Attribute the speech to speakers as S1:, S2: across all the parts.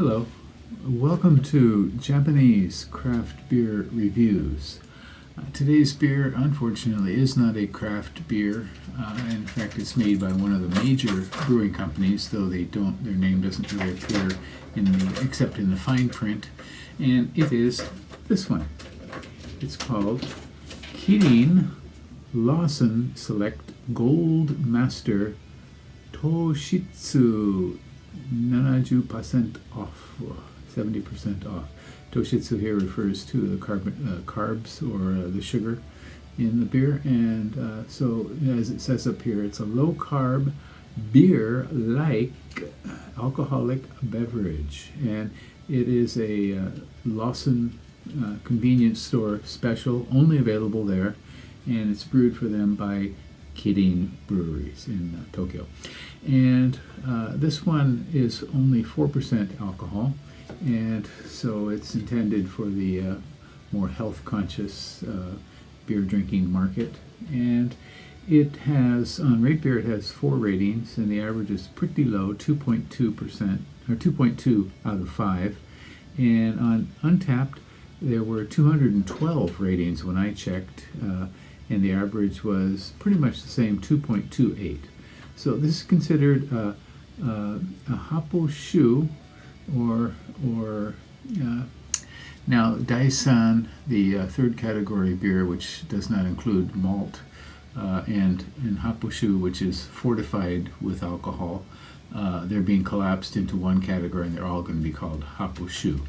S1: Hello, welcome to Japanese craft beer reviews. Today's beer, unfortunately, is not a craft beer. In fact, it's made by one of the major brewing companies, though their name doesn't really appear except in the fine print. And it is this one. It's called Kirin Lawson Select Gold Master Toushitsu 70% off, 70% off. Toushitsu here refers to the carbs or the sugar in the beer, and so as it says up here, it's a low-carb beer-like alcoholic beverage, and it is a Lawson convenience store special, only available there, and it's brewed for them by Kirin Breweries in Tokyo. And this one is only 4% alcohol, and so it's intended for the more health-conscious beer drinking market. And it has, on Rate Beer, it has 4 ratings, and the average is pretty low, 2.2%, or 2.2 out of 5. And on Untapped, there were 212 ratings when I checked, and the average was pretty much the same, 2.28. So this is considered a haposhu, or now Daisan, the third category beer, which does not include malt, and haposhu, which is fortified with alcohol, they're being collapsed into one category, and they're all going to be called haposhu.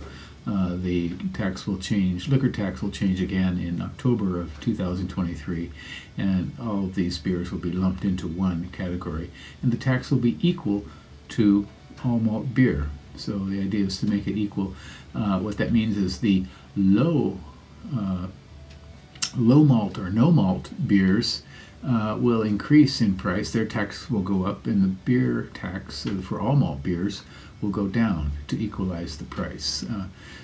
S1: The tax will change, liquor tax will change again in October of 2023, and all of these beers will be lumped into one category, and the tax will be equal to all malt beer. So the idea is to make it equal. What that means is the low malt or no malt beers will increase in price. Their tax will go up, and the beer tax for all malt beers will go down to equalize the price.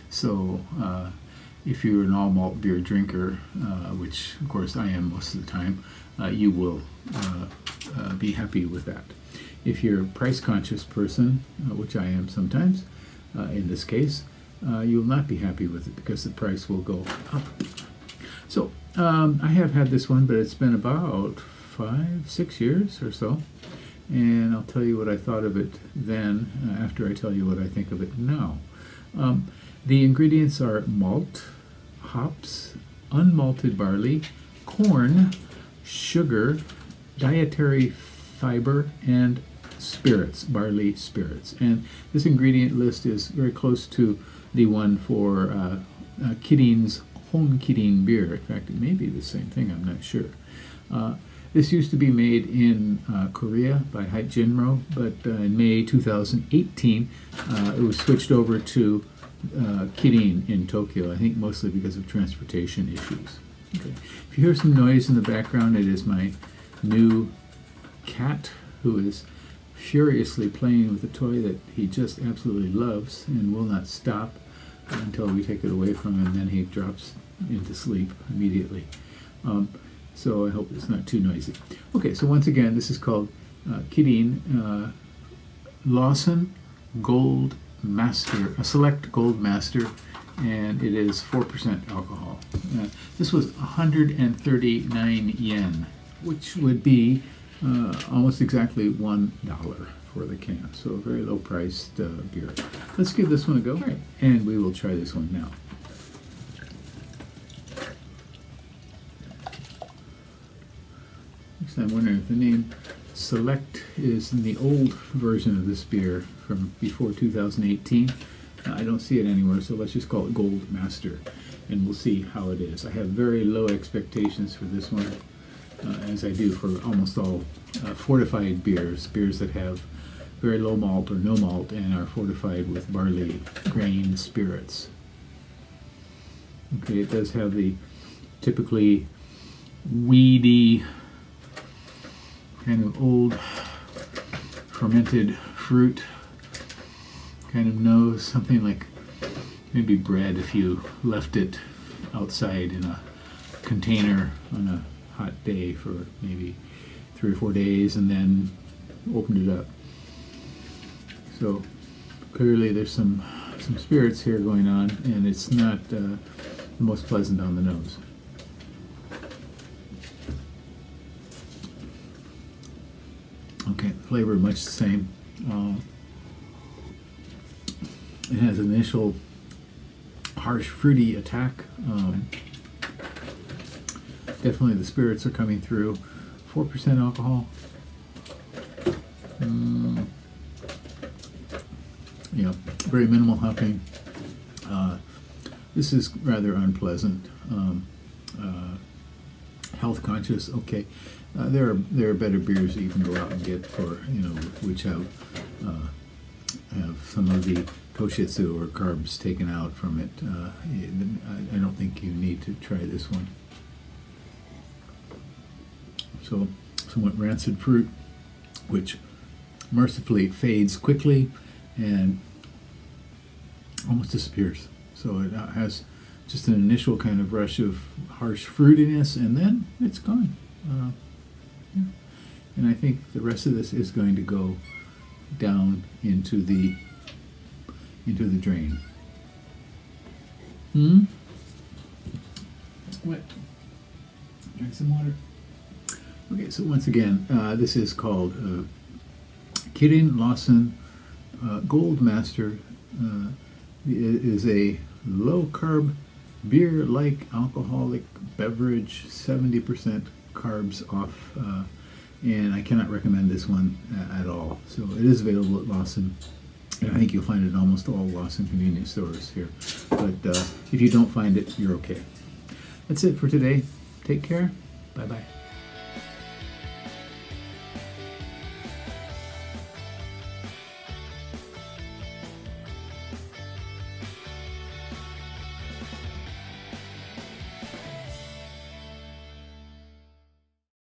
S1: So if you're an all malt beer drinker, which of course I am most of the time, you will be happy with that. If you're a price conscious person, which I am sometimes, in this case, you'll not be happy with it because the price will go up. So I have had this one, but it's been about 5-6 years or so. And I'll tell you what I thought of it then, after I tell you what I think of it now. The ingredients are malt, hops, unmalted barley, corn, sugar, dietary fiber, and spirits, barley spirits. And this ingredient list is very close to the one for Kirin's Hon Kirin beer. In fact, it may be the same thing, I'm not sure. This used to be made in Korea by Haijinro, but in May 2018, it was switched over to Kirin in Tokyo, I think mostly because of transportation issues. Okay. If you hear some noise in the background, it is my new cat who is furiously playing with a toy that he just absolutely loves and will not stop until we take it away from him, and then he drops into sleep immediately. So I hope it's not too noisy. Okay, so once again, this is called Kirin Lawson Gold Master, a Select Gold Master, and it is 4% alcohol. This was 139 yen, which would be almost exactly $1 for the can. So a very low priced beer. Let's give this one a go, all right, and we will try this one now. I'm wondering if the name Select is in the old version of this beer from before 2018. I don't see it anywhere, so let's just call it Gold Master, and we'll see how it is. I have very low expectations for this one, as I do for almost all fortified beers that have very low malt or no malt and are fortified with barley grain spirits. Okay, it does have the typically weedy, kind of old fermented fruit kind of nose, something like maybe bread if you left it outside in a container on a hot day for maybe 3 or 4 days and then opened it up. So clearly there's some some spirits here going on, and it's not the most pleasant on the nose. Okay, flavor much the same. It has an initial harsh, fruity attack. Definitely the spirits are coming through. 4% alcohol. Yeah, very minimal hopping. This is rather unpleasant. Health conscious. Okay, there are better beers that you can go out and get for, which have some of the Toushitsu or carbs taken out from it. I don't think you need to try this one. So, somewhat rancid fruit, which mercifully fades quickly and almost disappears. So it has just an initial kind of rush of harsh fruitiness, and then it's gone. Yeah. And I think the rest of this is going to go down into the drain. What? Drink some water. Okay, so once again, this is called Kirin Lawson Gold Master. It is a low-carb, beer-like alcoholic beverage, 70% carbs off, and I cannot recommend this one at all. So it is available at Lawson, and I think you'll find it in almost all Lawson convenience stores here. But if you don't find it, you're okay. That's it for today. Take care. Bye-bye.